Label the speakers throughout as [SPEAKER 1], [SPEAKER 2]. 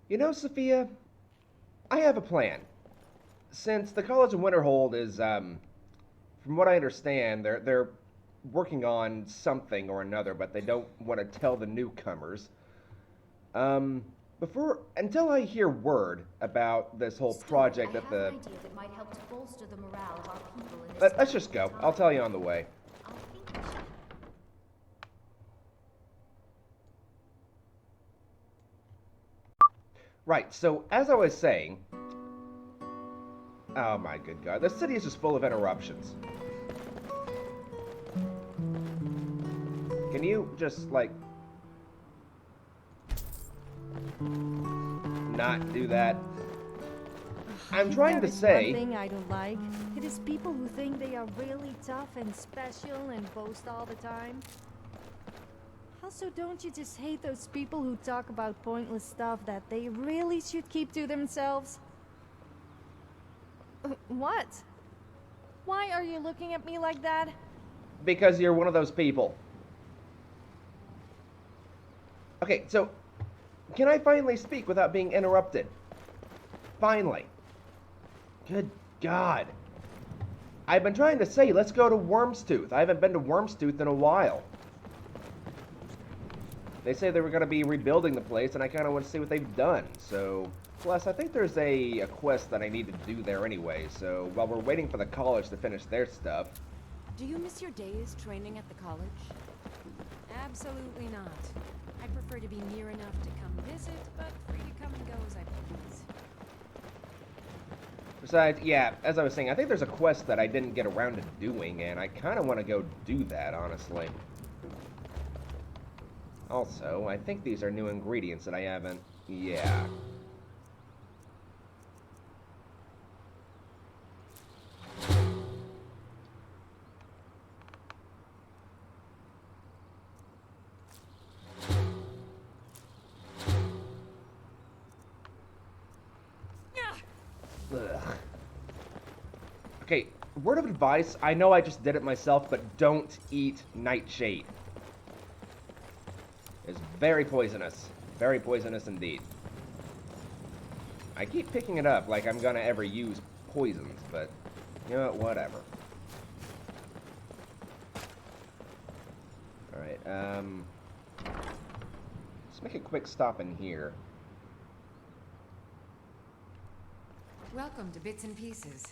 [SPEAKER 1] You know, Sophia, I have a plan. Since the College of Winterhold is, from what I understand, they're working on something or another, but they don't want to tell the newcomers. Um, before until I hear word about this whole
[SPEAKER 2] Still, I
[SPEAKER 1] project that
[SPEAKER 2] have an
[SPEAKER 1] the
[SPEAKER 2] idea that might help to bolster the morale of our people in this
[SPEAKER 1] let's
[SPEAKER 2] time
[SPEAKER 1] just
[SPEAKER 2] of
[SPEAKER 1] go. I'll tell
[SPEAKER 2] decline.
[SPEAKER 1] you on the way.
[SPEAKER 2] I think we should.
[SPEAKER 1] Right. So as I was saying, oh my good God, the city is just full of interruptions. Can you just like not do that? I'm
[SPEAKER 3] If
[SPEAKER 1] trying
[SPEAKER 3] there
[SPEAKER 1] to
[SPEAKER 3] is one
[SPEAKER 1] say
[SPEAKER 3] thing I don't like, it is people who think they are really tough and special and boast all the time. Also, don't you just hate those people who talk about pointless stuff that they really should keep to themselves? What? Why are you looking at me like that?
[SPEAKER 1] because you're one of those people. Okay, so can I finally speak without being interrupted? Finally. Good God. I've been trying to say, let's go to Wormstooth. I haven't been to Wormstooth in a while. They say they were going to be rebuilding the place, and I kind of want to see what they've done. So, plus, I think there's a quest that I need to do there anyway. So, while we're waiting for the college to finish their stuff.
[SPEAKER 4] Do you miss your days training at the college? Absolutely not. I prefer to be near enough to come visit, but free to come and go as I please.
[SPEAKER 1] Besides, yeah, as I was saying, I think there's a quest that I didn't get around to doing, and I kind of want to go do that, honestly. Also, I think these are new ingredients that I haven't... Yeah. Ugh. Okay, word of advice, I know I just did it myself, but don't eat nightshade. It's very poisonous. Very poisonous indeed. I keep picking it up like I'm gonna ever use poisons, but, you know what, whatever. Alright, let's make a quick stop in here.
[SPEAKER 4] Welcome to Bits and Pieces.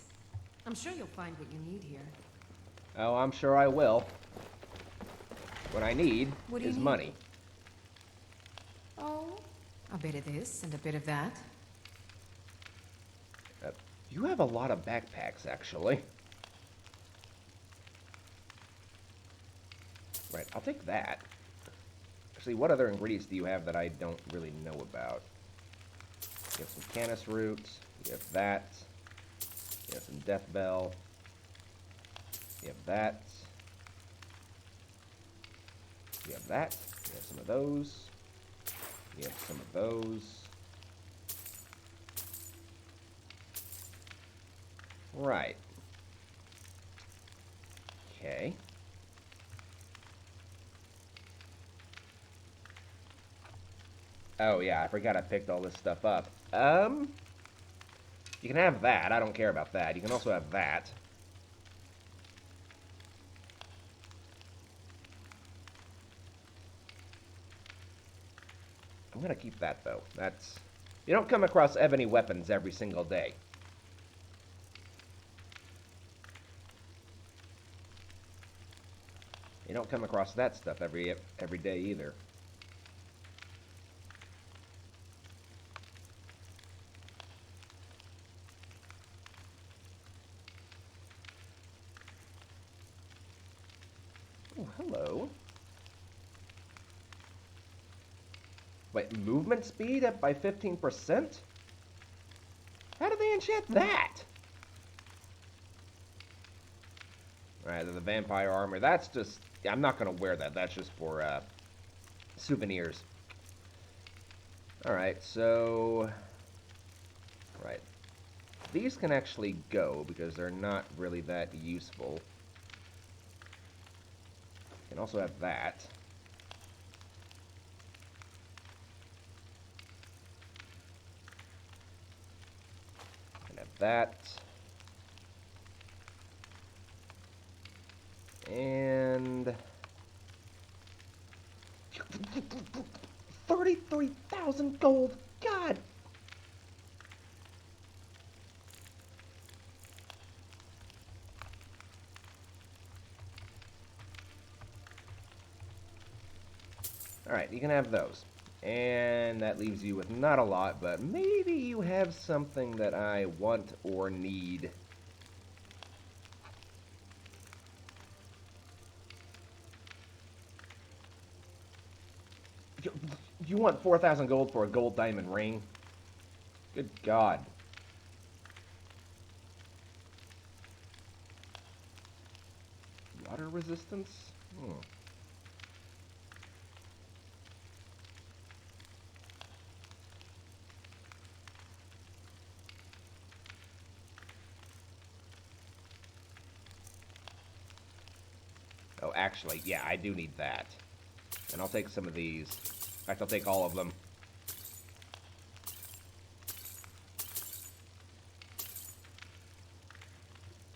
[SPEAKER 4] I'm sure you'll find what you need here.
[SPEAKER 1] Oh, I'm sure I will. What I need
[SPEAKER 4] What do you
[SPEAKER 1] is
[SPEAKER 4] need?
[SPEAKER 1] money.
[SPEAKER 4] Oh, a bit of this and a bit of that.
[SPEAKER 1] Uh, you have a lot of backpacks, actually. Right, I'll take that. Actually, what other ingredients do you have that I don't really know about? You have some canis root. You have that. You have some death bell. You have that. You have that. You have some of those. You have some of those. Right. Okay. Oh, yeah, I forgot I picked all this stuff up. You can have that. I don't care about that. You can also have that. I'm gonna keep that, though. That's... You don't come across ebony weapons every single day. You don't come across that stuff every day either. Oh, hello. Wait, movement speed up by 15%? How did they enchant that? Alright, the vampire armor. That's just... I'm not going to wear that. That's just for souvenirs. Alright, so... Right. These can actually go because they're not really that useful. You can also have that. that. And 33,000 gold. God. Alright, you can have those. And that leaves you with not a lot, but maybe you have something that I want or need. You want 4,000 gold for a gold diamond ring? Good God. Water resistance? Oh, actually, yeah, I do need that. And I'll take some of these. In fact, I'll take all of them.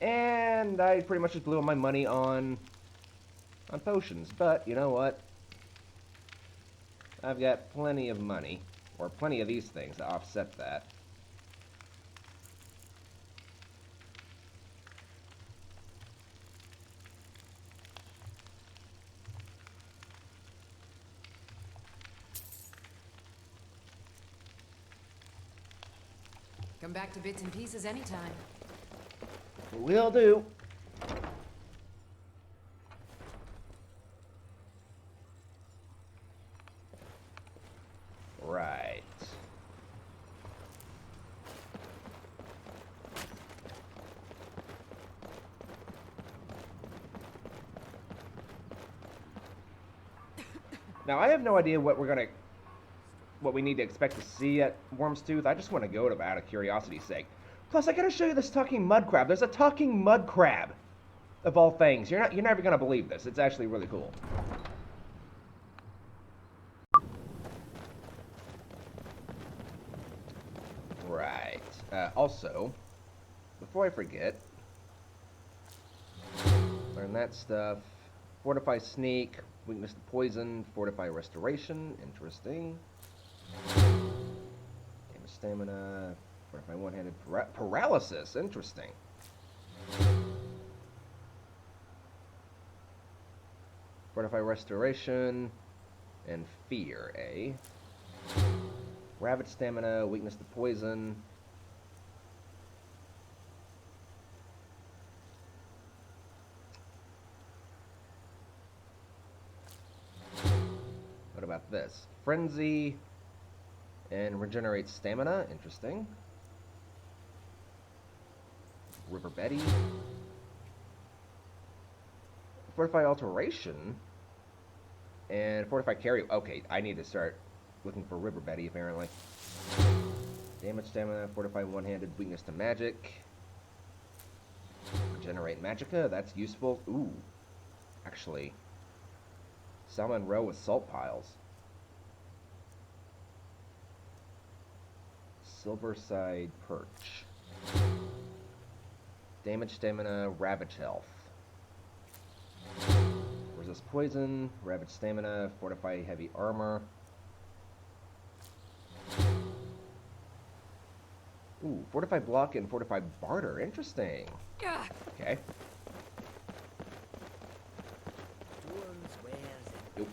[SPEAKER 1] And I pretty much just blew all my money on potions. But, you know what? I've got plenty of money. Or plenty of these things to offset that.
[SPEAKER 4] Come back to bits and pieces anytime.
[SPEAKER 1] Will do. Right. Now, I have no idea what we need to expect to see at Worm's Tooth. I just want to go to out of curiosity's sake. Plus, I gotta show you this talking mud crab. There's a talking mud crab, of all things. You're never gonna believe this. It's actually really cool. Right. Also, before I forget, learn that stuff. Fortify sneak, weakness to poison, fortify restoration. Interesting. Damage stamina, fortify one-handed paralysis. Interesting. Fortify restoration and fear, eh? Ravage stamina, weakness to poison. What about this? Frenzy and regenerate stamina. Interesting. River Betty. Fortify alteration. And fortify carry. Okay, I need to start looking for River Betty, apparently. Damage stamina, fortify one-handed, weakness to magic. Regenerate magicka, that's useful. Ooh. Actually. Salmon row with salt piles. Silverside perch. Damage stamina, ravage health. Resist poison, ravage stamina, fortify heavy armor. Ooh, fortify block and fortify barter. Interesting. Okay. Nope.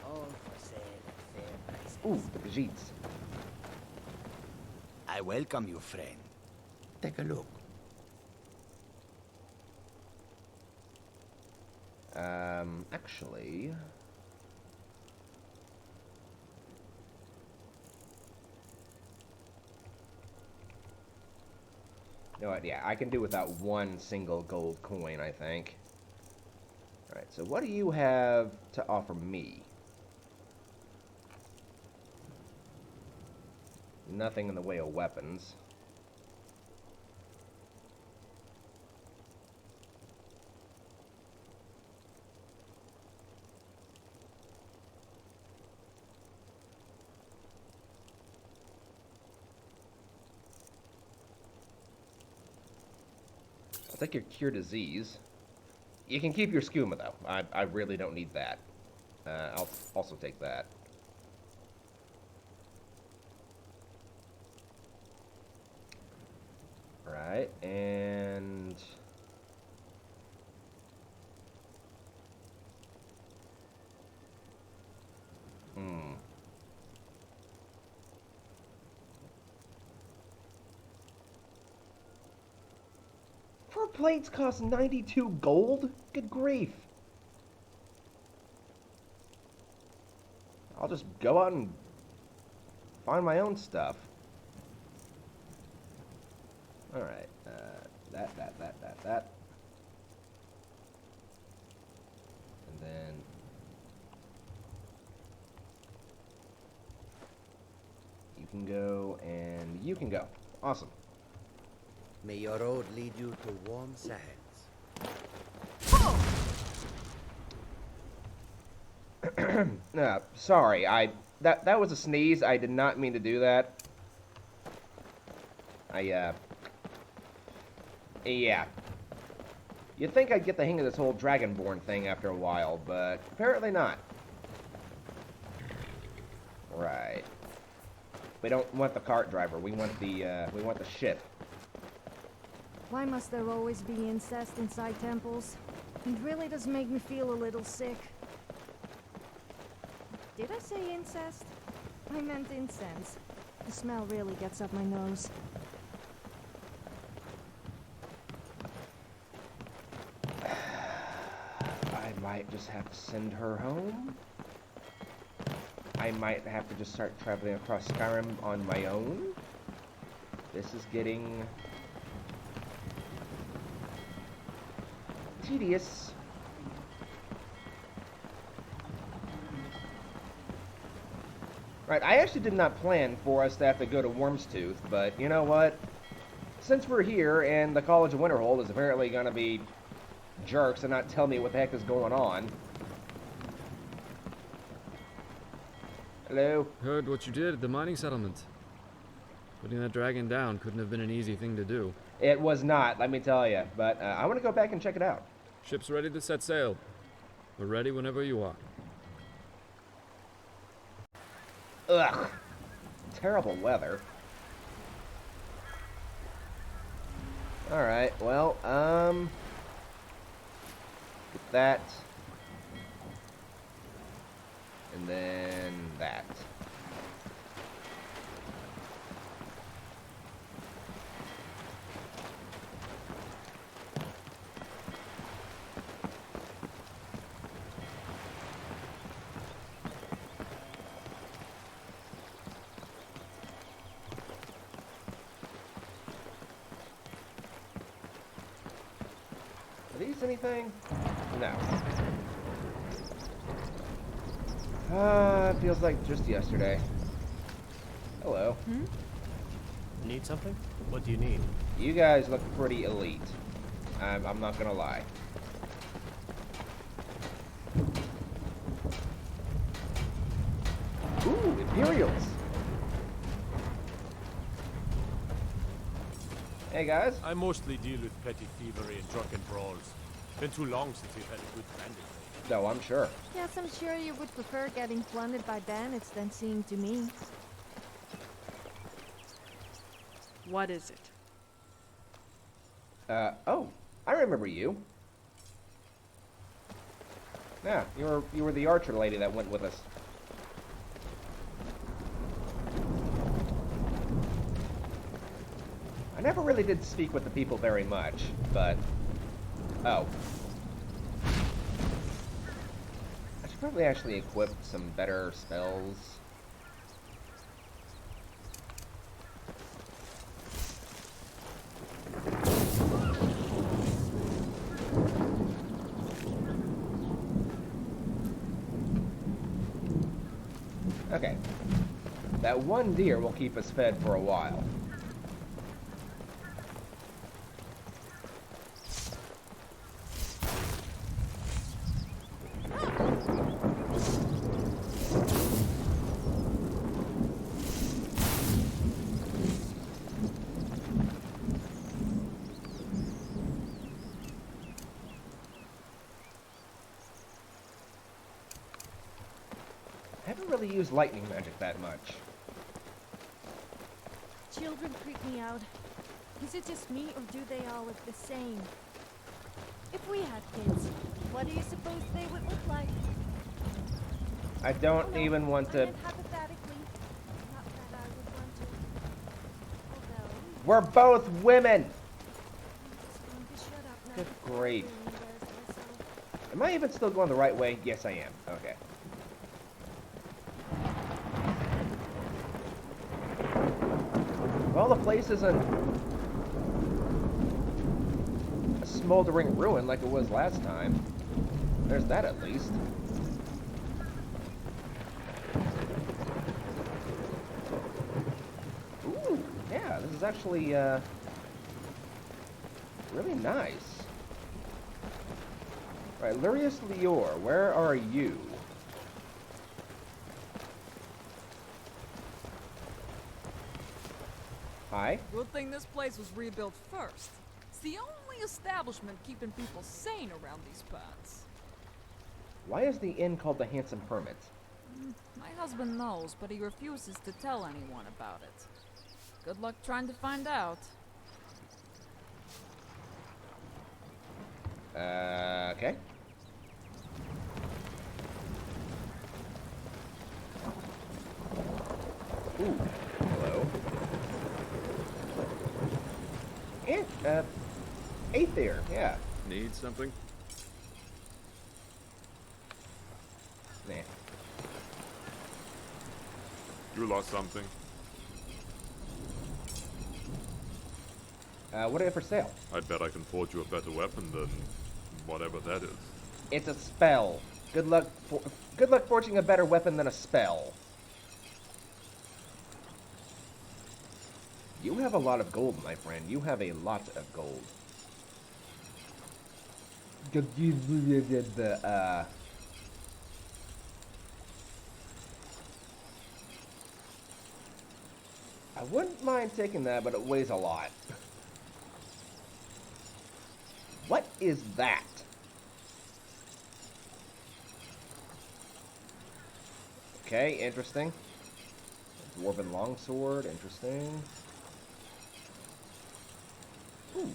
[SPEAKER 5] All for sale at fair prices.
[SPEAKER 1] Ooh, the Khajiits.
[SPEAKER 5] I welcome you, friend. Take a look.
[SPEAKER 1] Actually... You know what, yeah, I can do without one single gold coin, I think. Alright, so what do you have to offer me? Nothing in the way of weapons. take your cure disease. You can keep your skooma, though. I really don't need that. I'll also take that. Right, and... Four plates cost 92 gold? Good grief. I'll just go out and find my own stuff. Alright, that. And then... you can go, and you can go. Awesome.
[SPEAKER 5] May your road lead you to warm sands.
[SPEAKER 1] Sorry, that was a sneeze. I did not mean to do that. Yeah. You'd think I'd get the hang of this whole Dragonborn thing after a while, but apparently not. Right. We don't want the cart driver. We want the ship.
[SPEAKER 3] Why must there always be incest inside temples? It really does make me feel a little sick. Did I say incest? I meant incense. The smell really gets up my nose.
[SPEAKER 1] I might just have to send her home. I might have to just start traveling across Skyrim on my own. This is getting tedious. Right, I actually did not plan for us to have to go to Wormstooth, but you know what? Since we're here and the College of Winterhold is apparently going to be jerks and not tell me what the heck is going on. Hello?
[SPEAKER 6] Heard what you did at the mining settlement. Putting that dragon down couldn't have been an easy thing to do.
[SPEAKER 1] It was not, let me tell you, but I want to go back and check it out.
[SPEAKER 6] Ship's ready to set sail. We're ready whenever you are.
[SPEAKER 1] Ugh. Terrible weather. Alright, well, get that. And then that. Are these anything? No. It feels like just yesterday. Hello.
[SPEAKER 7] Need something? What do you need?
[SPEAKER 1] You guys look pretty elite. I'm not gonna lie. Ooh, Imperials! Hey guys.
[SPEAKER 7] I mostly deal with petty thievery and drunken brawls. Been too long since we've had a good bandit raid.
[SPEAKER 1] No, I'm sure.
[SPEAKER 3] Yes, I'm sure you would prefer getting plundered by bandits than seeing to me.
[SPEAKER 8] What is it?
[SPEAKER 1] Oh, I remember you. Yeah, you were the archer lady that went with us. I never really did speak with the people very much, but... Oh. I should probably actually equip some better spells. Okay. That one deer will keep us fed for a while. really use lightning magic that much.
[SPEAKER 3] Children creep me out. Is it just me, or do they all look the same? If we had kids, what do you suppose they would look like?
[SPEAKER 1] I don't
[SPEAKER 3] Oh, no,
[SPEAKER 1] even want
[SPEAKER 3] I
[SPEAKER 1] to...
[SPEAKER 3] meant hypothetically. Not that I would want to. Although,
[SPEAKER 1] We're both women!
[SPEAKER 3] I'm just going to shut up now
[SPEAKER 1] Good
[SPEAKER 3] before
[SPEAKER 1] grief.
[SPEAKER 3] I really embarrass myself.
[SPEAKER 1] Am I even still going the right way? Yes, I am. Okay. Well, the place isn't a smoldering ruin like it was last time. There's that at least. Ooh, yeah, this is actually, really nice. Right, Lurius Lior, where are you? Hi.
[SPEAKER 9] Good thing this place was rebuilt first. It's the only establishment keeping people sane around these parts.
[SPEAKER 1] Why is the inn called the Handsome Hermit?
[SPEAKER 9] My husband knows, but he refuses to tell anyone about it. Good luck trying to find out.
[SPEAKER 1] Okay. Ooh, hello. And, Aether, yeah.
[SPEAKER 6] Need something?
[SPEAKER 1] Nah.
[SPEAKER 7] You lost something?
[SPEAKER 1] What do you have for sale?
[SPEAKER 7] I bet I can forge you a better weapon than whatever that is.
[SPEAKER 1] It's a spell. Good luck forging a better weapon than a spell. You have a lot of gold, my friend. You have a lot of gold. I wouldn't mind taking that, but it weighs a lot. What is that? Okay, interesting. Dwarven longsword, interesting. Ooh.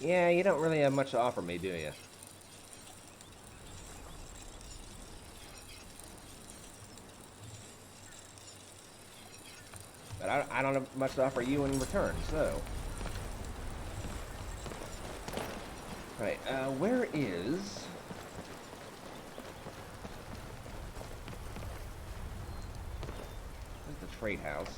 [SPEAKER 1] Yeah, you don't really have much to offer me, do you? But I don't have much to offer you in return, so... Right, where is... Where's the trade house?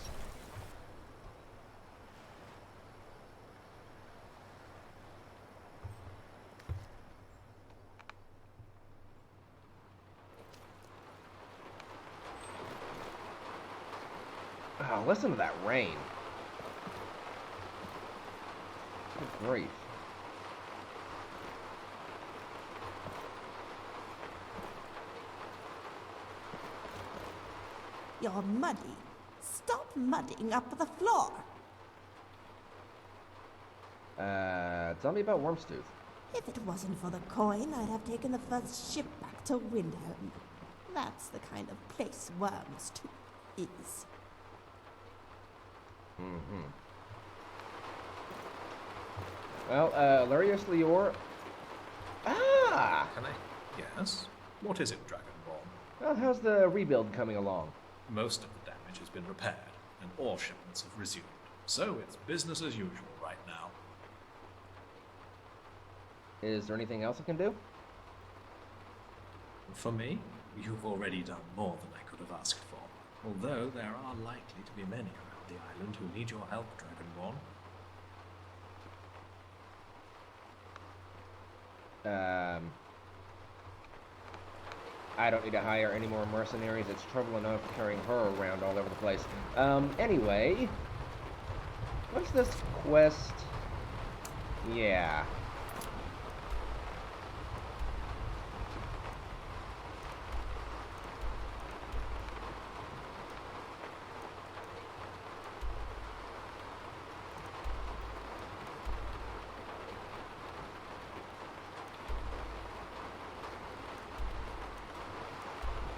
[SPEAKER 1] Oh, listen to that rain. Good grief.
[SPEAKER 10] You're muddy. Stop mudding up the floor.
[SPEAKER 1] Tell me about Wormstooth.
[SPEAKER 10] If it wasn't for the coin, I'd have taken the first ship back to Windhelm. That's the kind of place Wormstooth is.
[SPEAKER 1] Mm-hmm. Well, Lurius Lior... Ah!
[SPEAKER 11] Can I? Yes? What is it, Dragonborn?
[SPEAKER 1] Well, how's the rebuild coming along?
[SPEAKER 11] Most of the damage has been repaired, and ore shipments have resumed. So it's business as usual right now.
[SPEAKER 1] Is there anything else I can do?
[SPEAKER 11] For me, you've already done more than I could have asked for. Although there are likely to be many around the island who need your help, Dragonborn.
[SPEAKER 1] I don't need to hire any more mercenaries. It's trouble enough carrying her around all over the place. Anyway... What's this quest? Yeah.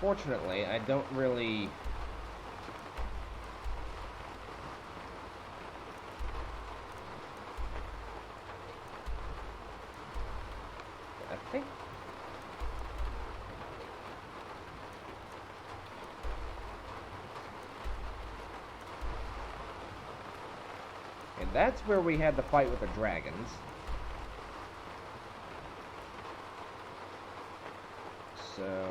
[SPEAKER 1] unfortunately, I don't really... I think... And that's where we had the fight with the dragons. So...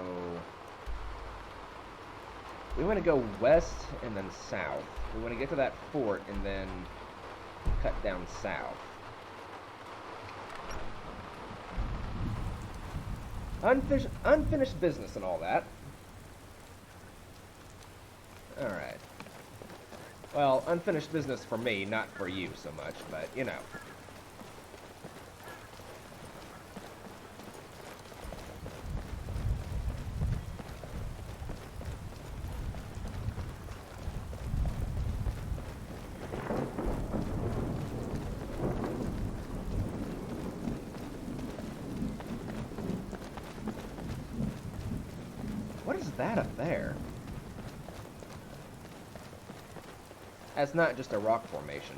[SPEAKER 1] we want to go west and then south. We want to get to that fort and then cut down south. Unfinished business and all that. Alright. Well, unfinished business for me, not for you so much, but, you know. What is that up there? That's not just a rock formation.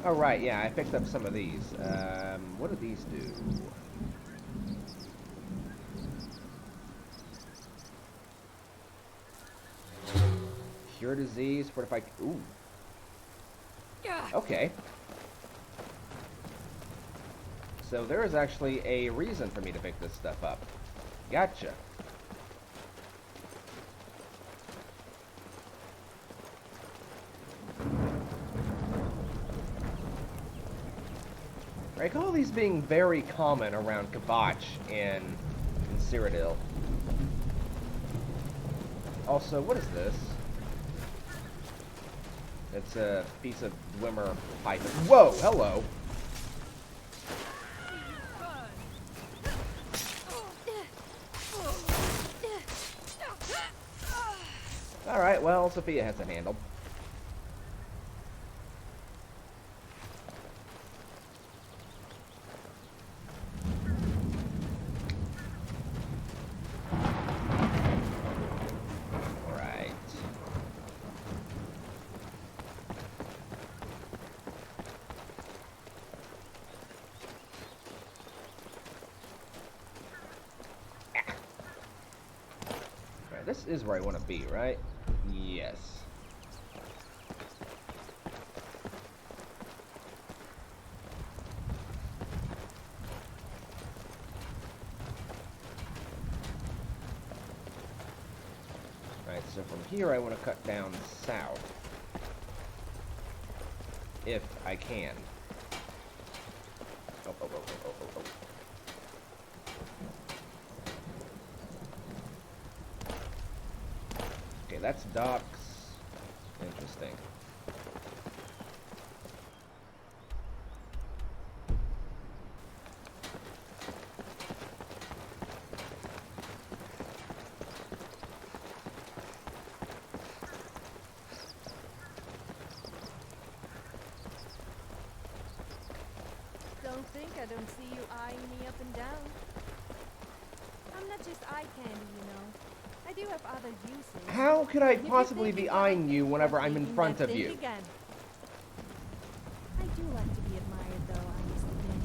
[SPEAKER 1] Oh, right, yeah, I picked up some of these. What do these do? Cure disease, fortify... Ooh. Okay. So there is actually a reason for me to pick this stuff up. Gotcha. I recall these being very common around Kvatch and Cyrodiil. Also, what is this? It's a piece of Dwemer pipe. Whoa, hello! Alright, well, Sophia has it handled. Alright. Alright, this is where I want to be, right? Yes. Right, so from here I want to cut down south. If I can. Oh, oh, oh, oh, oh, oh, oh. Okay, that's docks. Interesting.
[SPEAKER 3] Don't think I don't see you eyeing me up and down. I'm not just eye candy, you know. I do have other uses.
[SPEAKER 1] How could I
[SPEAKER 3] If you
[SPEAKER 1] possibly
[SPEAKER 3] think
[SPEAKER 1] be
[SPEAKER 3] you
[SPEAKER 1] eyeing you whenever I'm in
[SPEAKER 3] thinking
[SPEAKER 1] front
[SPEAKER 3] that
[SPEAKER 1] of
[SPEAKER 3] thing
[SPEAKER 1] you?
[SPEAKER 3] again. I do like to be admired, though, I must admit.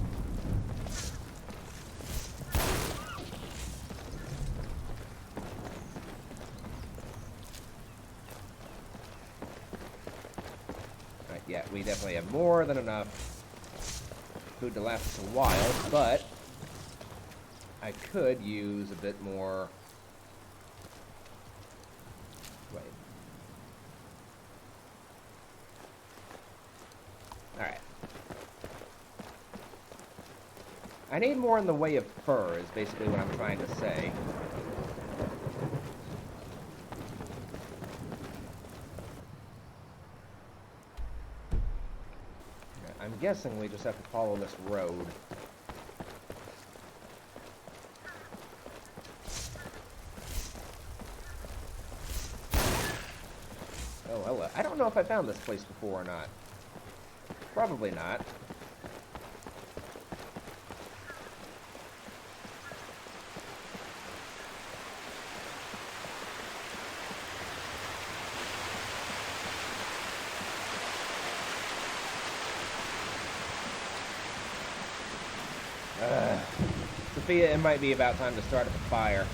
[SPEAKER 1] Right, yeah, we definitely have more than enough food to last us a while, but I could use a bit more. Wait. Alright. I need more in the way of fur, is basically what I'm trying to say. I'm guessing we just have to follow this road. Oh, hello. I don't know if I found this place before or not. Probably not. Sophia, it might be about time to start up a fire.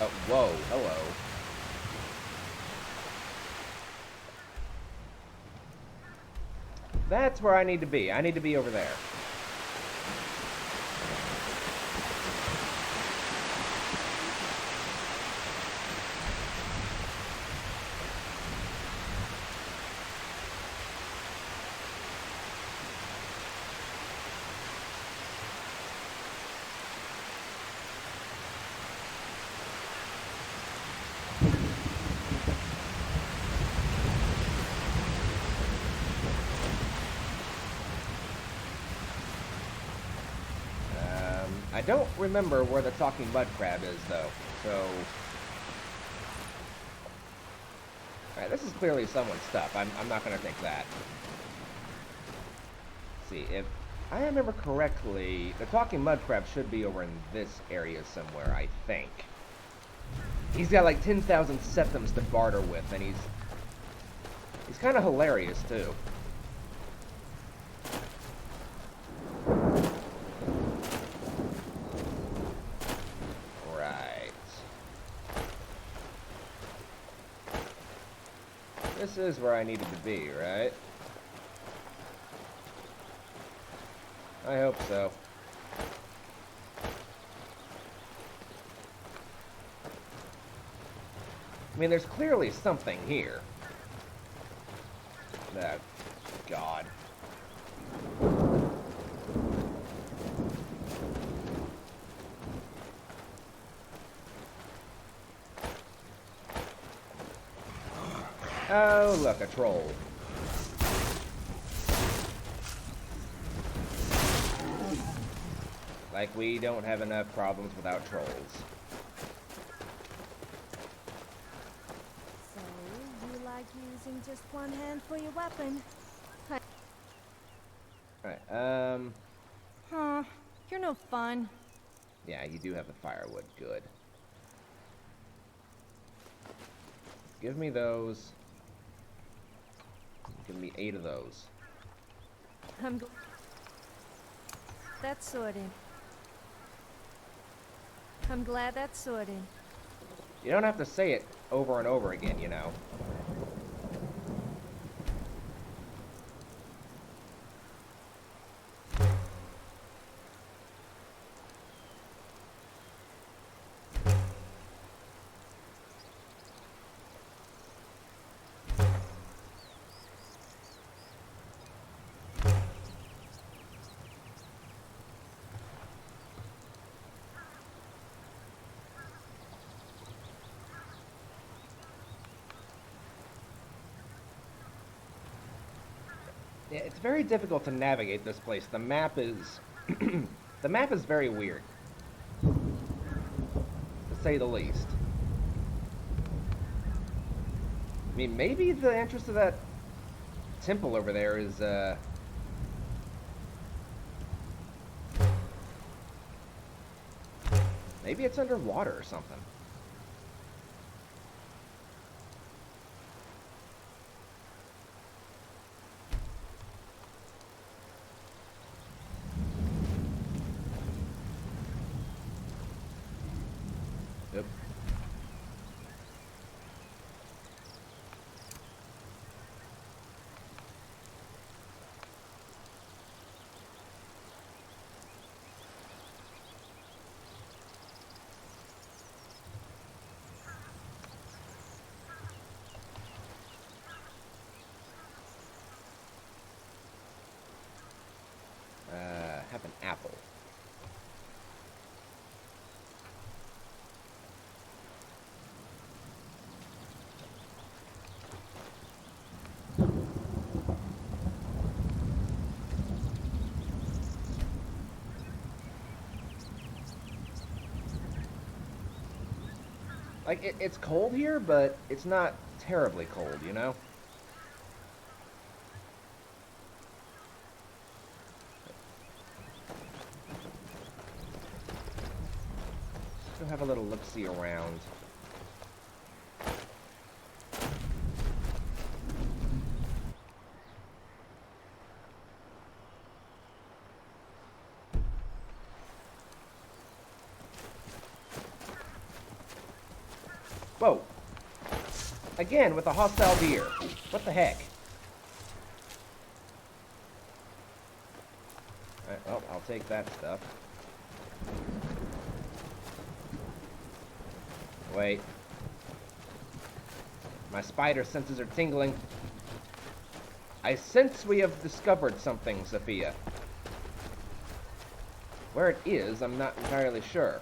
[SPEAKER 1] Oh, whoa, hello. That's where I need to be. I need to be over there. I don't remember where the talking mud crab is, though, so... Alright, this is clearly someone's stuff. I'm not gonna take that. Let's see, if I remember correctly, the talking mud crab should be over in this area somewhere, I think. He's got like 10,000 septims to barter with, and he's kind of hilarious, too. This is where I needed to be, right? I hope so. I mean, there's clearly something here. Oh, God. Oh, look, a troll. Like we don't have enough problems without trolls.
[SPEAKER 3] So, you like using just one hand for your weapon?
[SPEAKER 1] Alright,
[SPEAKER 3] Huh, you're no fun.
[SPEAKER 1] yeah, you do have the firewood, good. Give me those. Give me 8 of those.
[SPEAKER 3] That's sorted. I'm glad that's sorted.
[SPEAKER 1] You don't have to say it over and over again, you know. Yeah, it's very difficult to navigate this place. The map is... the map is very weird. To say the least. I mean, maybe the entrance to that temple over there is, maybe it's underwater or something. Yep. Like, it's cold here, but it's not terribly cold, you know? Still have a little look-see around. Whoa. Again, with a hostile deer. What the heck? Alright, well, I'll take that stuff. Wait. My spider senses are tingling. I sense we have discovered something, Sophia. Where it is, I'm not entirely sure.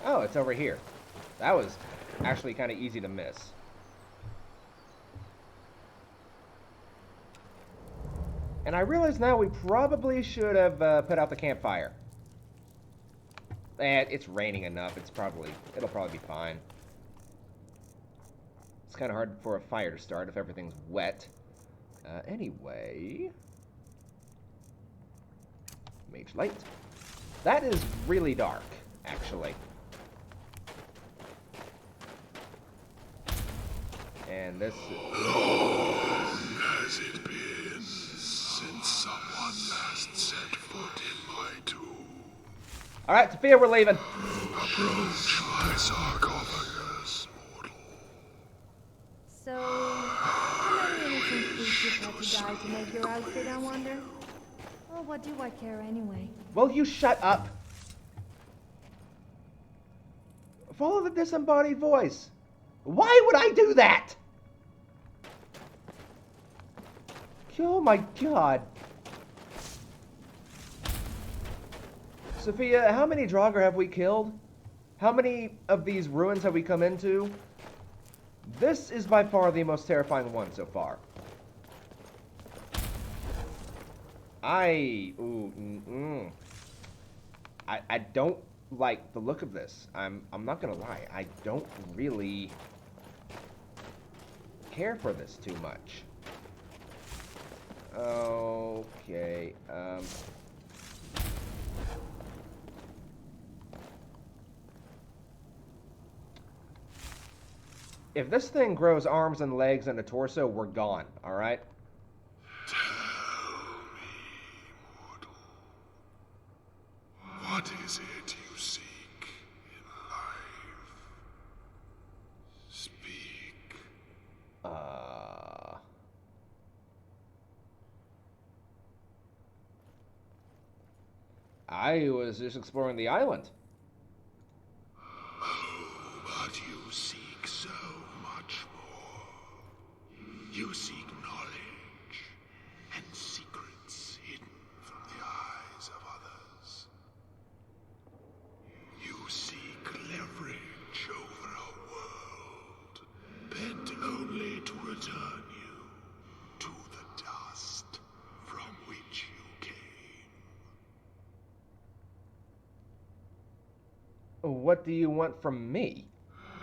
[SPEAKER 1] Oh, it's over here. That was actually kind of easy to miss. And I realize now we probably should have put out the campfire. And it's raining enough. It'll probably be fine. It's kind of hard for a fire to start if everything's wet. Anyway. Mage light. That is really dark, actually. And this
[SPEAKER 12] has it been since someone last set foot in my tomb?
[SPEAKER 1] Alright, Sophia, we're leaving.
[SPEAKER 12] Approach my sarcophagus, mortal.
[SPEAKER 3] So, how many innocent creatures had to die to make your outfit, I wonder? Well, what do I care anyway?
[SPEAKER 1] Will you shut up? Follow the disembodied voice. Why would I do that? Oh my god. Sophia, how many Draugr have we killed? How many of these ruins have we come into? This is by far the most terrifying one so far. I don't like the look of this. I'm not gonna lie. I don't really care for this too much. Okay. If this thing grows arms and legs and a torso, we're gone, alright?
[SPEAKER 12] Tell me, mortal. What is it you seek in life? Speak.
[SPEAKER 1] I was just exploring the island.
[SPEAKER 12] Oh, but you seek so much more. You seek knowledge and secrets hidden from the eyes of others. You seek leverage over a world bent only to return you to the dust from which you came.
[SPEAKER 1] What do you want from me?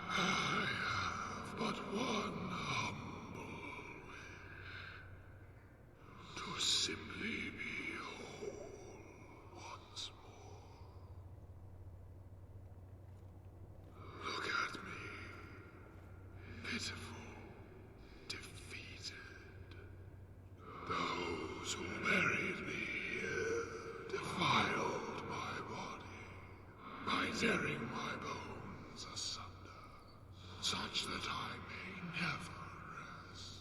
[SPEAKER 12] I have but one humble wish. To simply be whole once more. Look at me. Pitiful. Defeated. Those who buried me here defiled my body by tearing my bones asunder, such that I may never rest.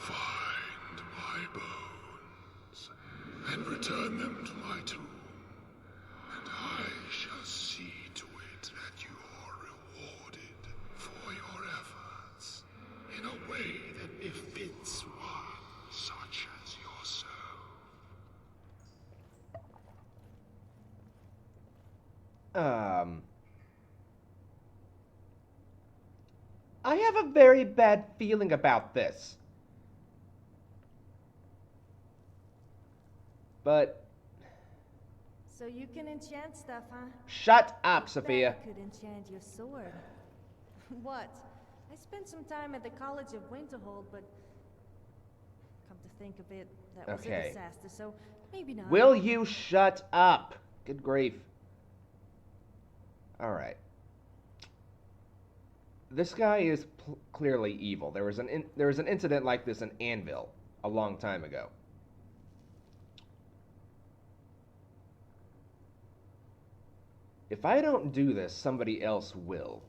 [SPEAKER 12] Find my bones and return them to my tomb, and I shall see to it that you are rewarded for your efforts in a way that befits
[SPEAKER 1] I have a very bad feeling about this. But...
[SPEAKER 3] So you can enchant stuff, huh?
[SPEAKER 1] Shut up,
[SPEAKER 3] Bet
[SPEAKER 1] Sophia.
[SPEAKER 3] I could enchant your sword. What? I spent some time at the College of Winterhold, but come to think of it, that was
[SPEAKER 1] Okay.
[SPEAKER 3] a disaster, so maybe not.
[SPEAKER 1] Will you shut up? Good grief. Alright. This guy is clearly evil. There was an incident like this in Anvil a long time ago. If I don't do this, somebody else will.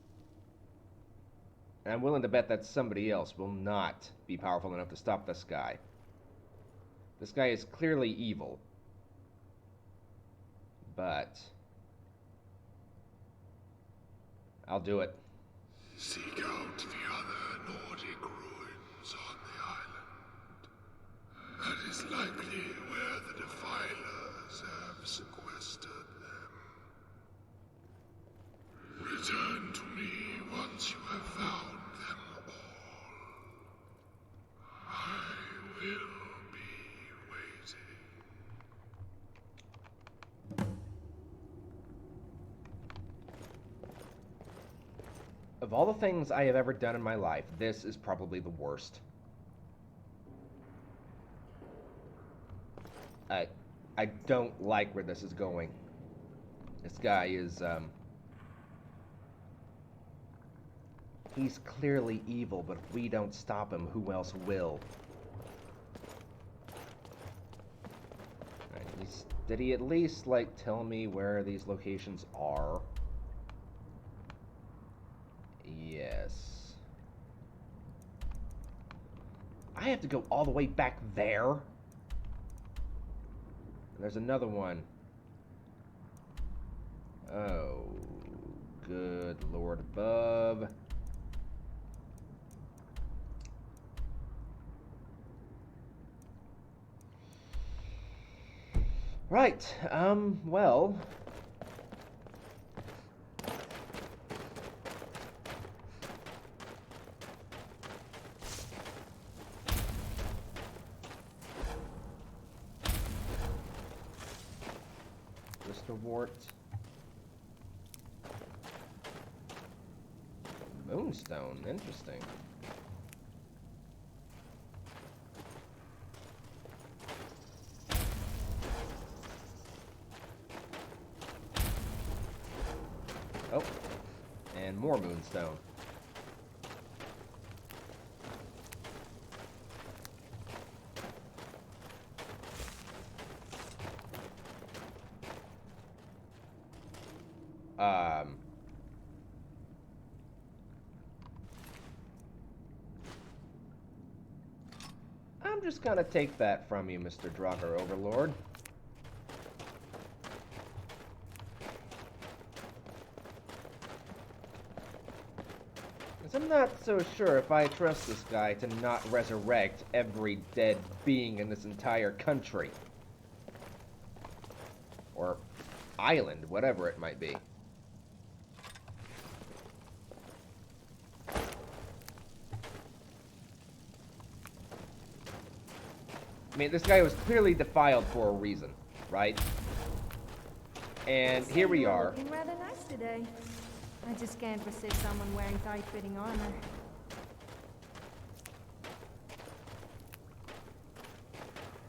[SPEAKER 1] And I'm willing to bet that somebody else will not be powerful enough to stop this guy. This guy is clearly evil. But... I'll do it.
[SPEAKER 12] Seek out the other Nordic ruins on the island. That is likely where the Defilers have sequestered them. Return to me once you have found them all. I will be waiting.
[SPEAKER 1] Of all the things I have ever done in my life, this is probably the worst. I don't like where this is going. This guy is, he's clearly evil, but if we don't stop him, who else will? Right, did he at least, like, tell me where these locations are? Yes. I have to go all the way back there? There's another one. Oh, good Lord above. Right, well... Wart. Moonstone, interesting. Oh, and more moonstone. I'm just gonna take that from you, Mr. Draugr Overlord. Because I'm not so sure if I trust this guy to not resurrect every dead being in this entire country. Or island, whatever it might be. I mean, this guy was clearly defiled for a reason, right? And here we are.
[SPEAKER 3] Looking rather nice today. I just can't resist someone wearing tight-fitting armor.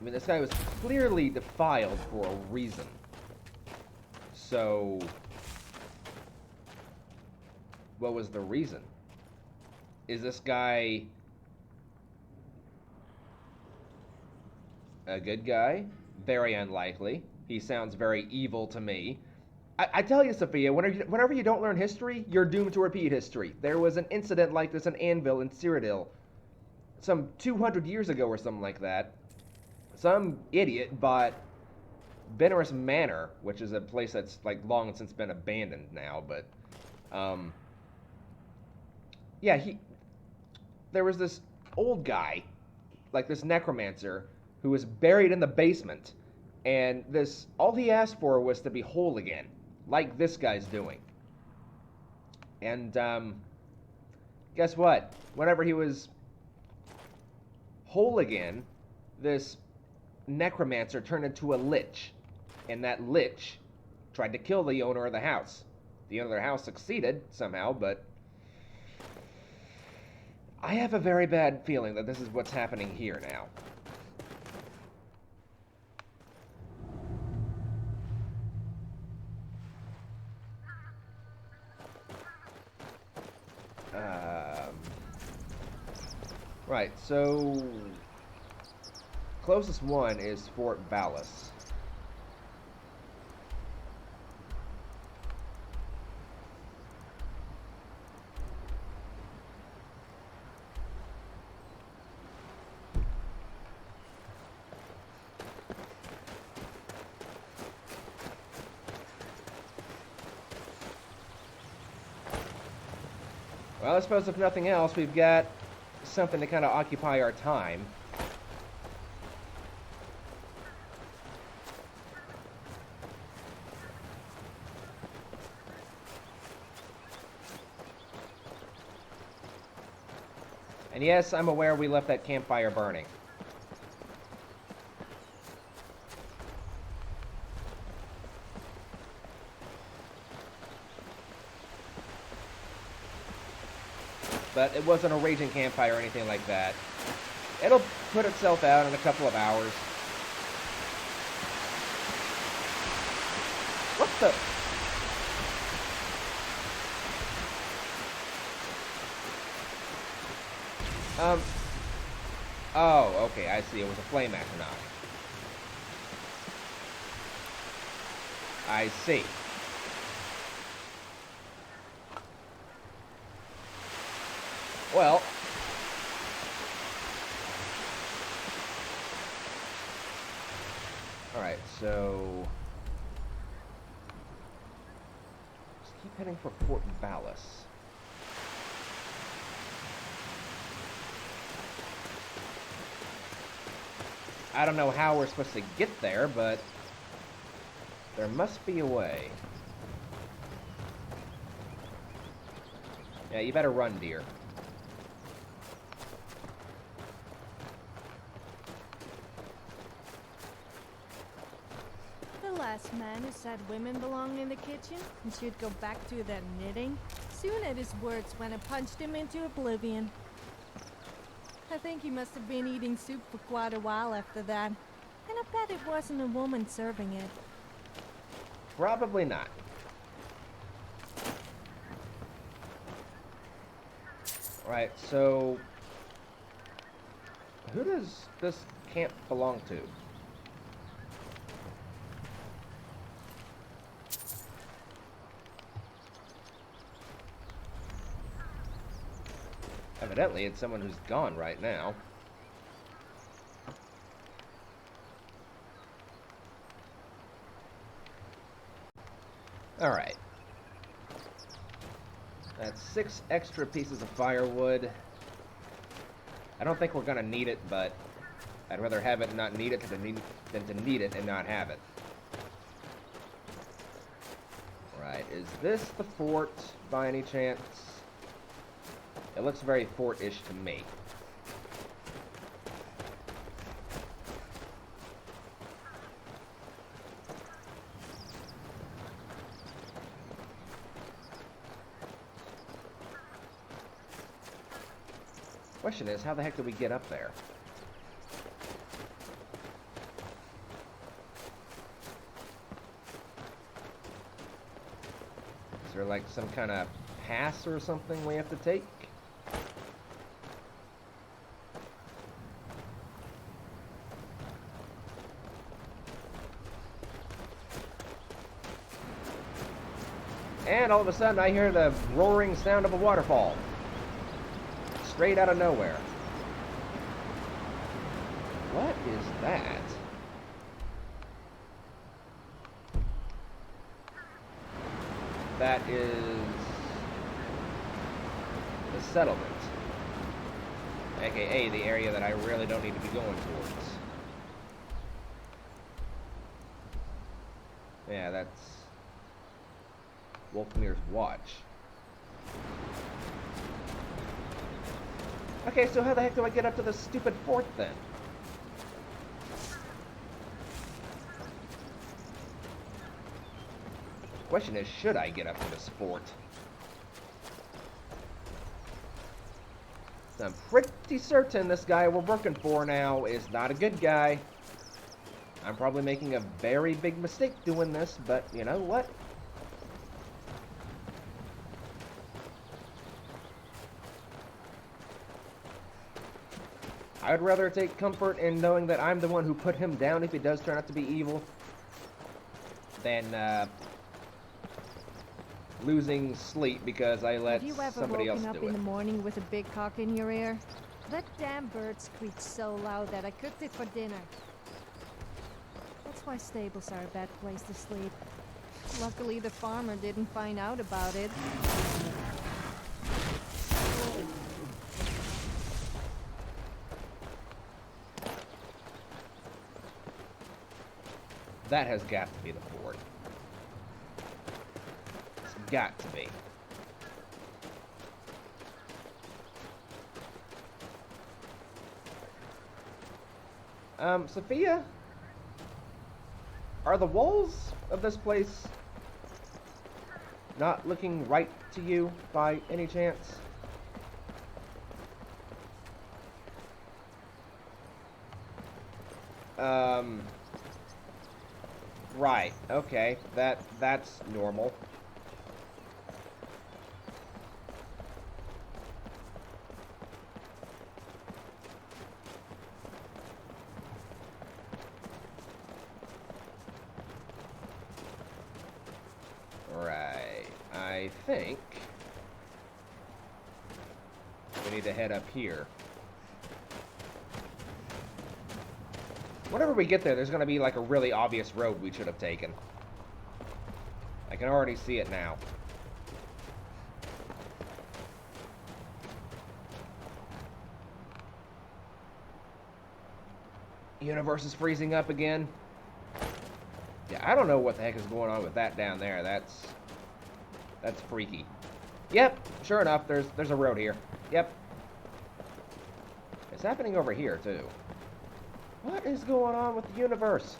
[SPEAKER 1] I mean, this guy was clearly defiled for a reason. So, what was the reason? Is this guy a good guy? Very unlikely. He sounds very evil to me. I tell you, Sophia, whenever you don't learn history, you're doomed to repeat history. There was an incident like this in Anvil in Cyrodiil some 200 years ago or something like that. Some idiot bought Benaris Manor, which is a place that's like long since been abandoned now, but yeah, there was this old guy, like this necromancer, who was buried in the basement, and all he asked for was to be whole again. like this guy's doing. And guess what? Whenever he was whole again, this necromancer turned into a lich, and that lich tried to kill the owner of the house. The owner of the house succeeded somehow, but I have a very bad feeling that this is what's happening here now. Right, so closest one is Fort Vallis. Well, I suppose if nothing else, we've got something to kind of occupy our time. And yes, I'm aware we left that campfire burning. But it wasn't a raging campfire or anything like that. It'll put itself out in a couple of hours. What the? Oh, okay, I see. It was a flame astronaut. I see. Well, alright, so just keep heading for Fort Vallis. I don't know how we're supposed to get there, but there must be a way. Yeah, you better run, dear.
[SPEAKER 3] The last man who said women belonged in the kitchen and should go back to their knitting soon at his words when I punched him into oblivion. I think he must have been eating soup for quite a while after that, and I bet it wasn't a woman serving it.
[SPEAKER 1] Probably not. Right, so who does this camp belong to? Evidently, it's someone who's gone right now. Alright. That's 6 extra pieces of firewood. I don't think we're gonna need it, but I'd rather have it and not need it than to need it and not have it. Right, is this the fort by any chance? It looks very fort-ish to me. Question is, how the heck do we get up there? Is there like some kind of pass or something we have to take? And all of a sudden I hear the roaring sound of a waterfall. Straight out of nowhere. What is that? That is the settlement. AKA the area that I really don't need to be going towards. Yeah, that's Wolfmir's Watch. Okay, so how the heck do I get up to the stupid fort then? Question is, should I get up to this fort? So I'm pretty certain this guy we're working for now is not a good guy. I'm probably making a very big mistake doing this, but you know what? I'd rather take comfort in knowing that I'm the one who put him down if he does turn out to be evil than losing sleep because I let somebody else do it.
[SPEAKER 3] Have you ever woken up in the morning with a big cock in your ear? That damn bird squeaked so loud that I cooked it for dinner. That's why stables are a bad place to sleep. Luckily, the farmer didn't find out about it.
[SPEAKER 1] That has got to be the fort. It's got to be. Sophia? Are the walls of this place not looking right to you by any chance? Right, okay, that's normal. Right, I think we need to head up here. Whenever we get there, there's going to be like a really obvious road we should have taken. I can already see it now. Universe is freezing up again. Yeah, I don't know what the heck is going on with that down there. That's freaky. Yep, sure enough, there's a road here. Yep. It's happening over here too. What is going on with the universe?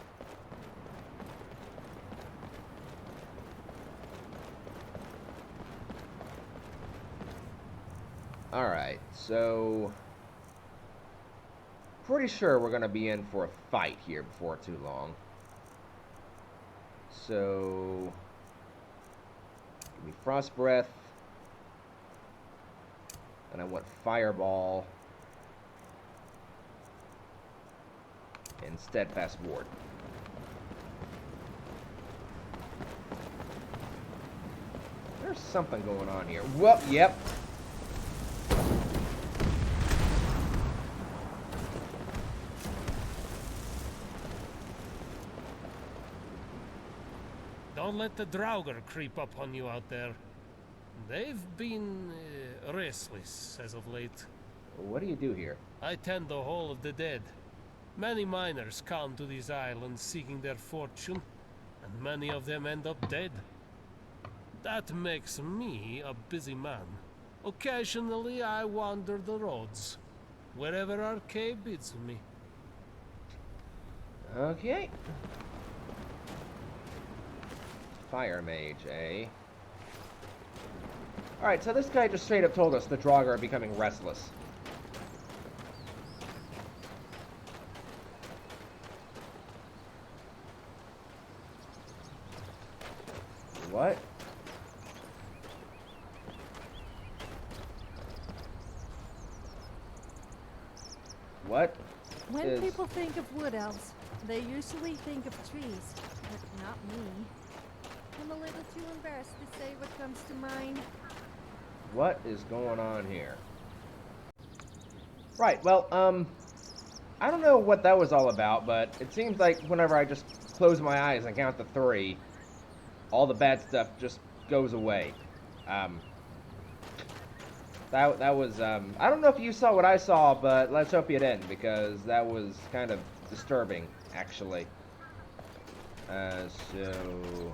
[SPEAKER 1] Alright, so pretty sure we're gonna be in for a fight here before too long. So give me Frost Breath. And I want Fireball. And Steadfast Ward. There's something going on here. Well, yep.
[SPEAKER 13] Don't let the Draugr creep up on you out there. They've been restless as of late.
[SPEAKER 1] What do you do here?
[SPEAKER 13] I tend the Hall of the Dead. Many miners come to these islands seeking their fortune, and many of them end up dead. That makes me a busy man. Occasionally I wander the roads, wherever Arcade bids me.
[SPEAKER 1] Okay. Fire Mage, eh? Alright, so this guy just straight up told us the Draugr are becoming restless. What? What?
[SPEAKER 3] When people think of wood elves, they usually think of trees, but not me. I'm a little too embarrassed to say what comes to mind.
[SPEAKER 1] What is going on here? Right, well, I don't know what that was all about, but it seems like whenever I just close my eyes and count to 3, all the bad stuff just goes away. That was, I don't know if you saw what I saw, but let's hope you didn't, because that was kind of disturbing, actually. So...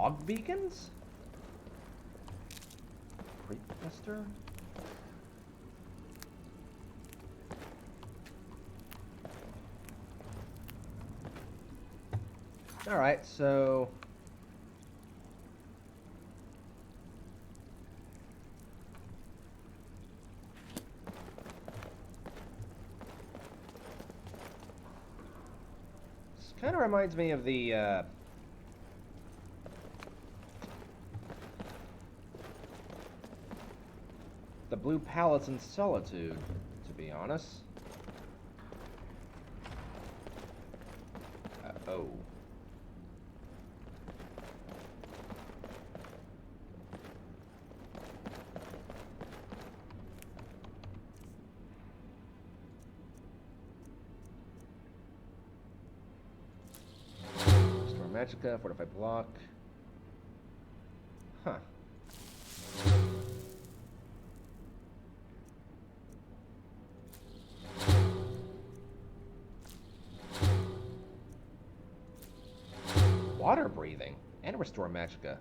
[SPEAKER 1] fog beacons? Creepmaster? Alright, so... this kind of reminds me of the Blue Palace in Solitude, to be honest. Oh. Restore Magica, Fortify Block. Huh. Water breathing and restore Magica.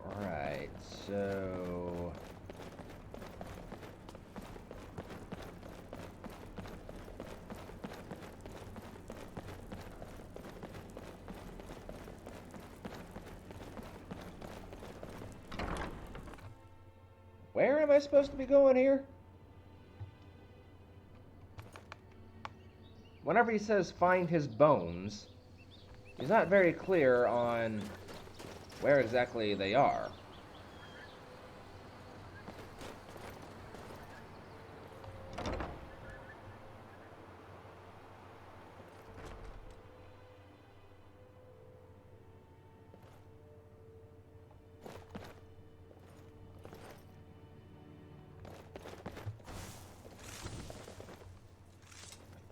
[SPEAKER 1] All right, so where am I supposed to be going here? Whenever he says find his bones, he's not very clear on where exactly they are.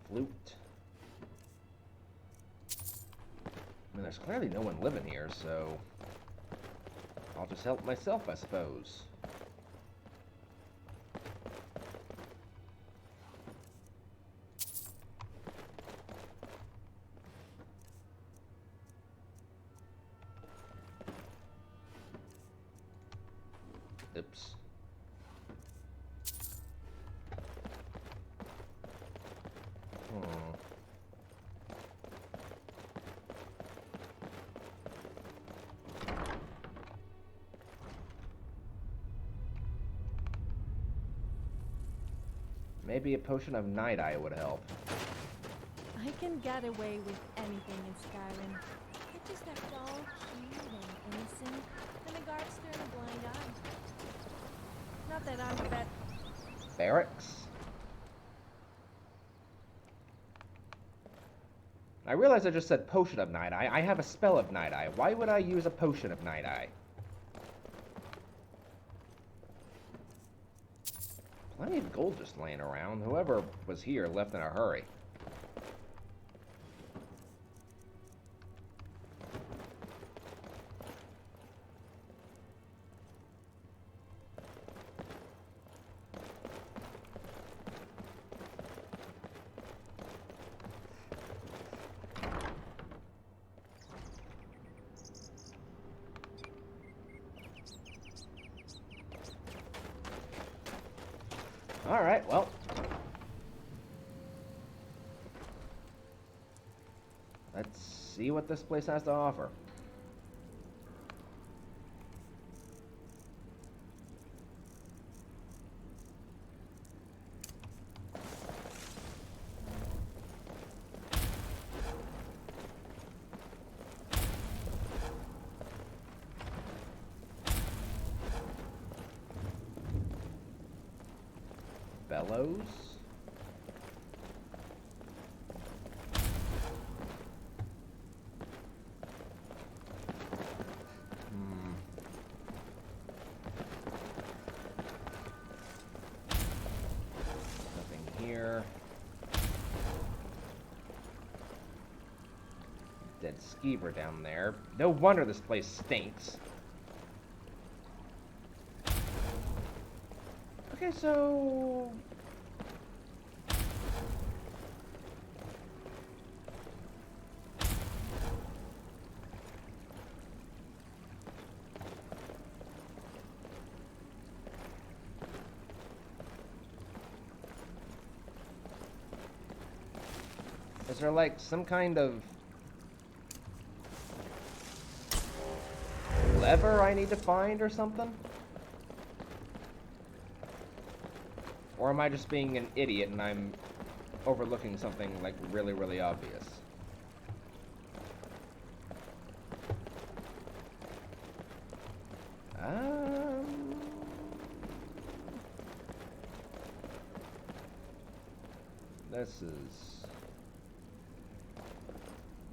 [SPEAKER 1] Flute. I mean, there's clearly no one living here, so I'll just help myself, I suppose. Oops. Maybe a potion of Night Eye would help.
[SPEAKER 3] I can get away with anything in Skyrim. I just act all cute and innocent, and the guards turn a blind eye. Not that I'm a bad...
[SPEAKER 1] Barracks? I realize I just said potion of Night Eye. I have a spell of Night Eye. Why would I use a potion of Night Eye? Plenty of gold just laying around. Whoever was here left in a hurry. Alright, well. Let's see what this place has to offer. Bellows. Dead skeever down there. No wonder this place stinks. Okay, so... Is there like some kind of lever I need to find or something? Or am I just being an idiot and I'm overlooking something like really, really obvious?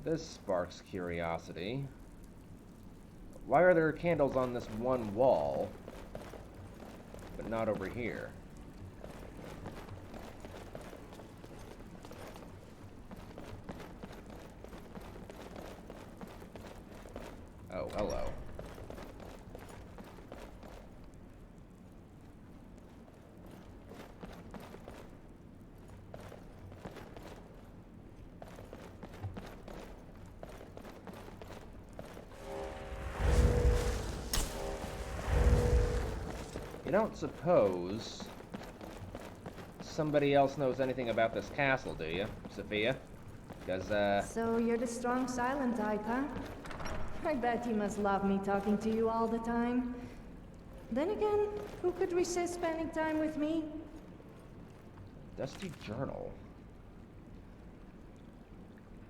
[SPEAKER 1] This sparks curiosity. Why are there candles on this one wall, but not over here? Oh, hello. You don't suppose somebody else knows anything about this castle, do you, Sophia? Because,
[SPEAKER 3] So you're the strong silent type, huh? I bet you must love me talking to you all the time. Then again, who could resist spending time with me?
[SPEAKER 1] Dusty journal.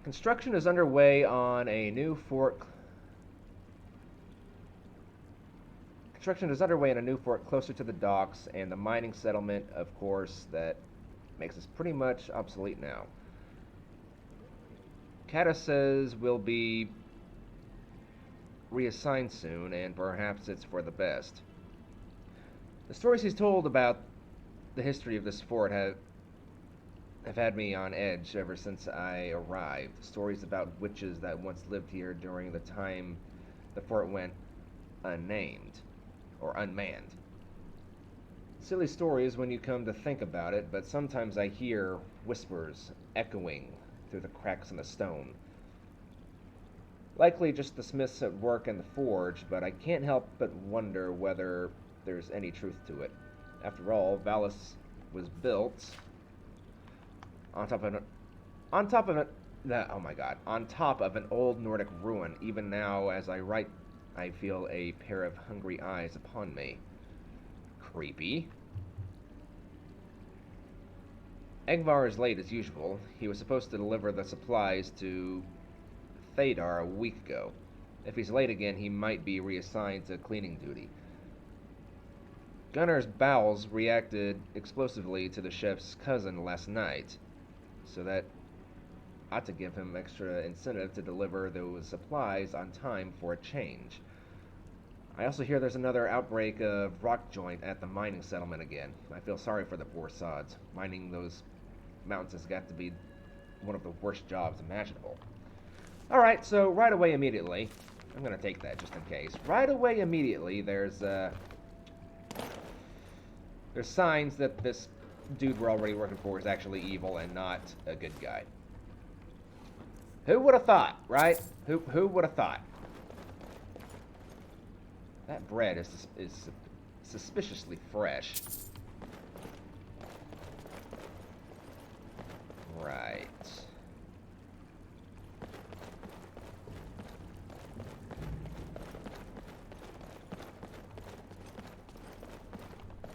[SPEAKER 1] Construction is underway on a new fort. Construction is underway in a new fort closer to the docks and the mining settlement, of course, that makes us pretty much obsolete now. Kata says we'll be reassigned soon, and perhaps it's for the best. The stories he's told about the history of this fort have had me on edge ever since I arrived. Stories about witches that once lived here during the time the fort went unnamed. Or unmanned. Silly stories when you come to think about it, but sometimes I hear whispers echoing through the cracks in the stone. Likely just the smiths at work in the forge, but I can't help but wonder whether there's any truth to it. After all, Valis was built on top of an old Nordic ruin. Even now, as I write, I feel a pair of hungry eyes upon me. Creepy. Egvar is late as usual. He was supposed to deliver the supplies to Thadar a week ago. If he's late again, he might be reassigned to cleaning duty. Gunnar's bowels reacted explosively to the chef's cousin last night, so that ought to give him extra incentive to deliver those supplies on time for a change. I also hear there's another outbreak of rock joint at the mining settlement again. I feel sorry for the poor sods. Mining those mountains has got to be one of the worst jobs imaginable. Alright, so right away immediately, I'm gonna take that just in case. Right away immediately, there's signs that this dude we're already working for is actually evil and not a good guy. Who would have thought, right? Who would have thought? That bread is suspiciously fresh. Right.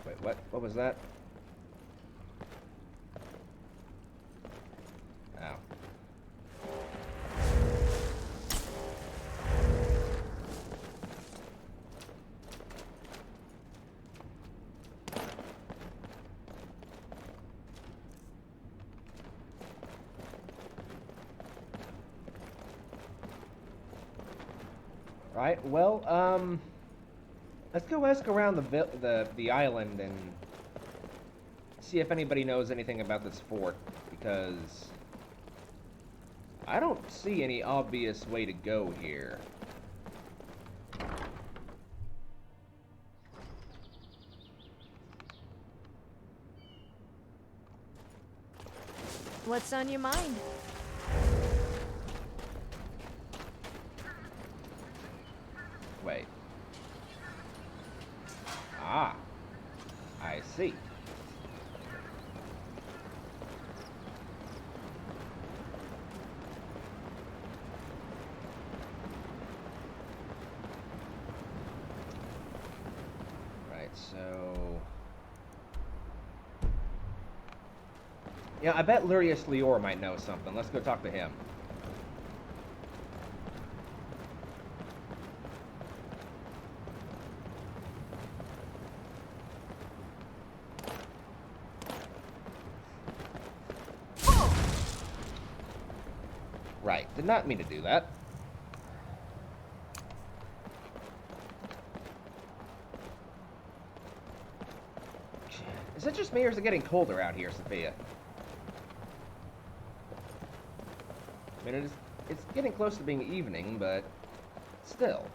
[SPEAKER 1] Wait, what? What was that? Ow. Right, well, let's go ask around the island and see if anybody knows anything about this fort, because I don't see any obvious way to go here.
[SPEAKER 3] What's on your mind?
[SPEAKER 1] Wait. Ah. I see. Right, so... Yeah, I bet Lurius Lior might know something. Let's go talk to him. Right, did not mean to do that. Is it just me or is it getting colder out here, Sophia? I mean, it's getting close to being evening, but still.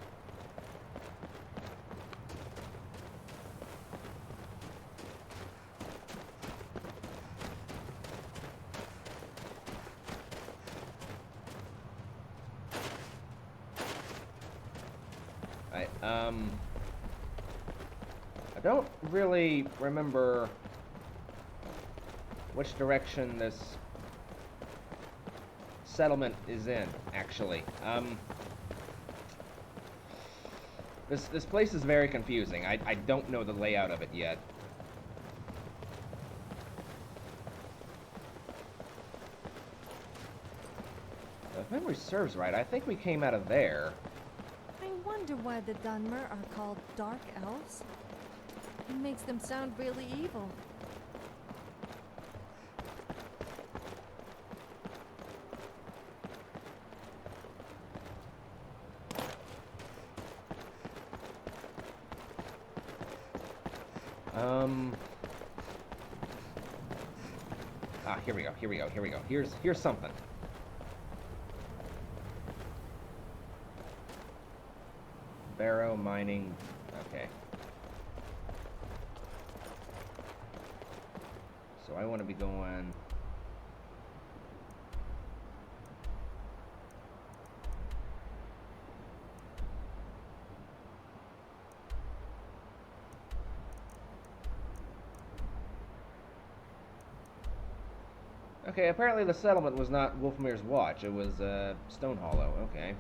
[SPEAKER 1] I don't really remember which direction this settlement is in, actually. This place is very confusing. I don't know the layout of it yet. If memory serves right, I think we came out of there.
[SPEAKER 3] I wonder why the Dunmer are called Dark Elves. It makes them sound really evil.
[SPEAKER 1] Here we go. Here's something. Barrow mining. Okay. So I want to be going. Okay, apparently the settlement was not Wolfmir's Watch, it was Stone Hollow. Okay.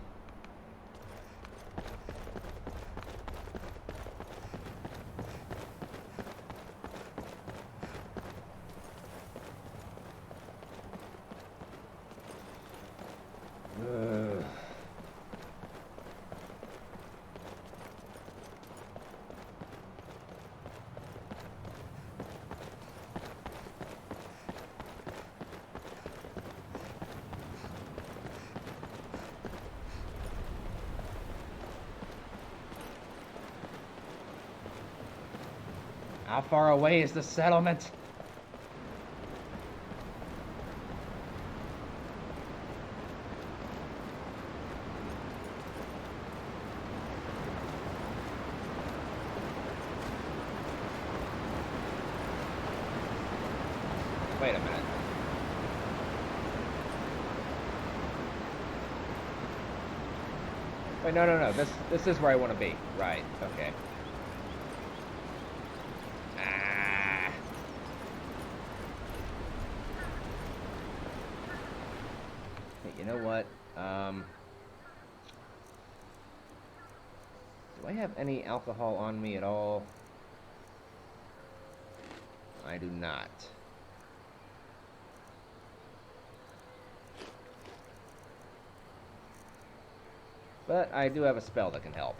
[SPEAKER 1] How far away is the settlement? Wait a minute. Wait, no. This is where I want to be. Right, okay. You know what? Do I have any alcohol on me at all? I do not. But I do have a spell that can help.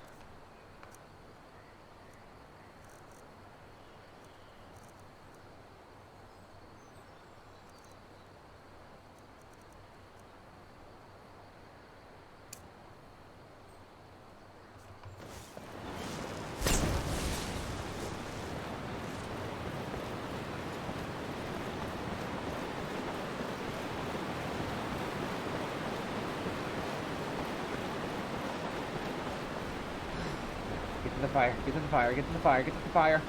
[SPEAKER 1] to the fire, get to the fire, get to the fire, get to the fire.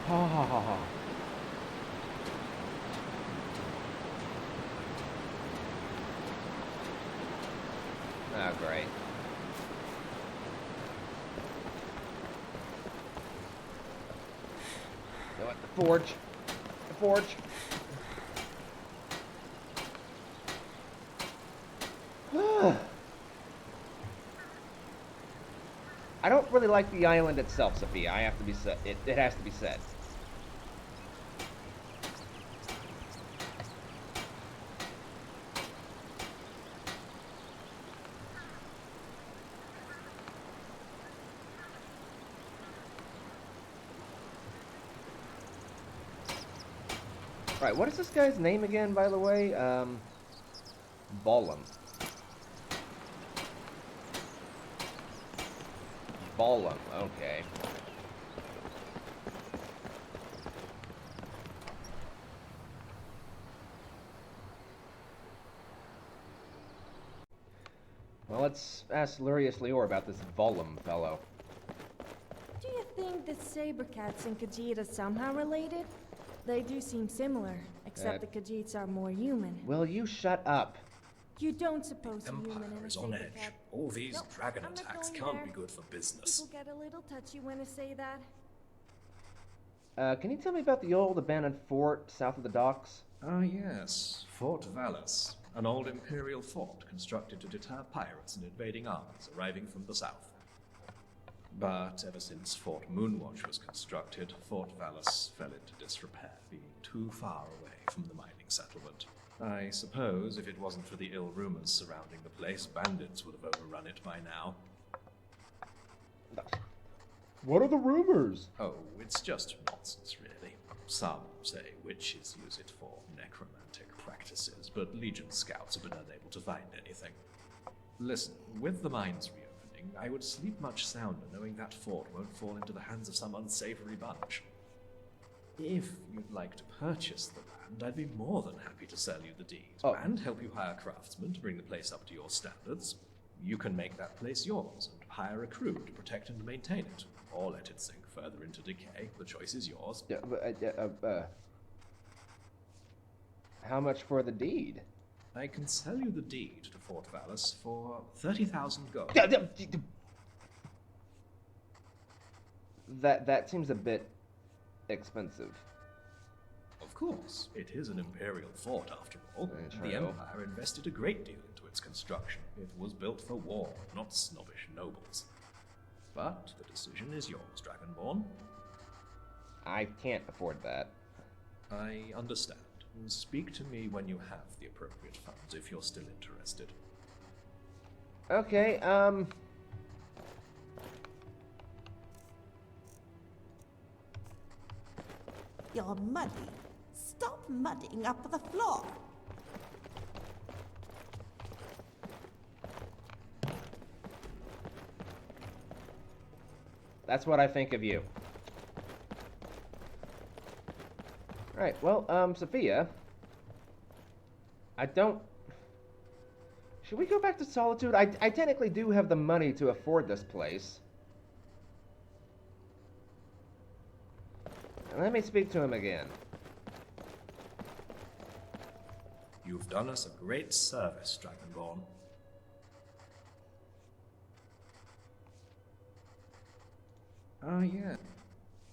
[SPEAKER 1] Oh. Oh, great. You know what? The forge. The forge. I don't really like the island itself, Sophia. I have to be said. It has to be said. Right, what is this guy's name again, by the way? Ballum. Ballum, okay. Well, let's ask Lurius Lior about this Ballum fellow.
[SPEAKER 3] Do you think the Sabercats and Khajiit are somehow related? They do seem similar, except the Khajiits are more human.
[SPEAKER 1] Will you shut up?
[SPEAKER 3] You don't suppose a human
[SPEAKER 11] Empire
[SPEAKER 3] and a
[SPEAKER 11] is on edge.
[SPEAKER 3] Sabercat...
[SPEAKER 11] All these
[SPEAKER 3] Nope,
[SPEAKER 11] dragon
[SPEAKER 3] I'm not
[SPEAKER 11] attacks
[SPEAKER 3] going
[SPEAKER 11] can't
[SPEAKER 3] there.
[SPEAKER 11] be good for business.
[SPEAKER 3] People get a little touchy when I say that.
[SPEAKER 1] Can you tell me about the old abandoned fort south of the docks?
[SPEAKER 11] Ah, yes. Fort Vallis, an old imperial fort constructed to deter pirates and invading armies arriving from the south. But ever since Fort Moonwatch was constructed, Fort Vallis fell into disrepair, being too far away from the mining settlement. I suppose if it wasn't for the ill rumors surrounding the place, bandits would have overrun it by now.
[SPEAKER 1] What are the rumors?
[SPEAKER 11] Oh, it's just nonsense, really. Some say witches use it for necromantic practices, but Legion scouts have been unable to find anything. Listen, with the mines reopening, I would sleep much sounder knowing that fort won't fall into the hands of some unsavory bunch. If you'd like to purchase the land, I'd be more than happy to sell you the deed, and help you hire craftsmen to bring the place up to your standards. You can make that place yours, and hire a crew to protect and maintain it, or let it sink further into decay. The choice is yours.
[SPEAKER 1] How much for the deed?
[SPEAKER 11] I can sell you the deed to Fort Vallis for 30,000 gold.
[SPEAKER 1] That seems a bit expensive.
[SPEAKER 11] Of course, it is an imperial fort after all. The Empire invested a great deal into its construction. It was built for war, not snobbish nobles. But the decision is yours, Dragonborn.
[SPEAKER 1] I can't afford that.
[SPEAKER 11] I understand. Speak to me when you have the appropriate funds, if you're still interested.
[SPEAKER 1] Okay,
[SPEAKER 10] You're muddy. Stop mudding up the floor.
[SPEAKER 1] That's what I think of you. Right, well, Sophia, I don't... Should we go back to Solitude? I technically do have the money to afford this place. Let me speak to him again.
[SPEAKER 11] You've done us a great service, Dragonborn. Ah, yeah.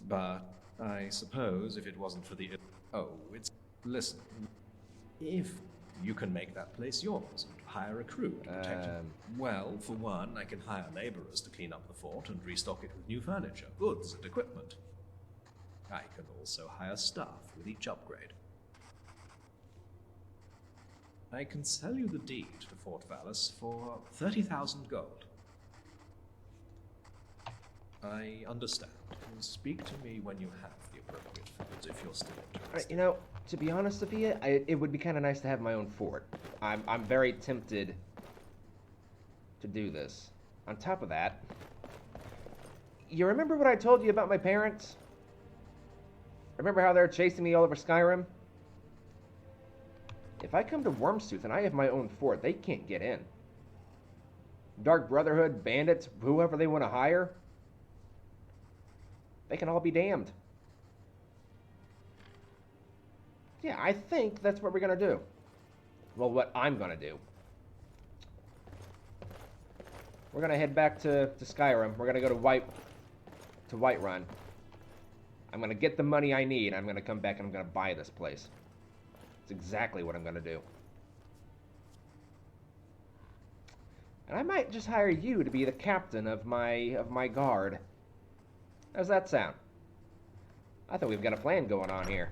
[SPEAKER 11] But I suppose if it wasn't for the... Oh, it's... Listen. If you can make that place yours and hire a crew to protect it. Well, for one, I can hire laborers to clean up the fort and restock it with new furniture, goods, and equipment. I can also hire staff with each upgrade. I can sell you the deed to Fort Vallis for 30,000 gold. I understand. Speak to me when you have the appropriate funds, if you're still interested.
[SPEAKER 1] Right, you know, to be honest, Sophia, it would be kind of nice to have my own fort. I'm very tempted to do this. On top of that, you remember what I told you about my parents? Remember how they're chasing me all over Skyrim? If I come to Wormstooth and I have my own fort, they can't get in. Dark Brotherhood, bandits, whoever they want to hire, They can all be damned. Yeah, I think that's what we're gonna do. Well, what I'm gonna do. We're gonna head back to Skyrim. We're gonna go to Whiterun. I'm gonna get the money I need. I'm gonna come back and I'm gonna buy this place. That's exactly what I'm gonna do. And I might just hire you to be the captain of my guard. How's that sound? I thought we've got a plan going on here.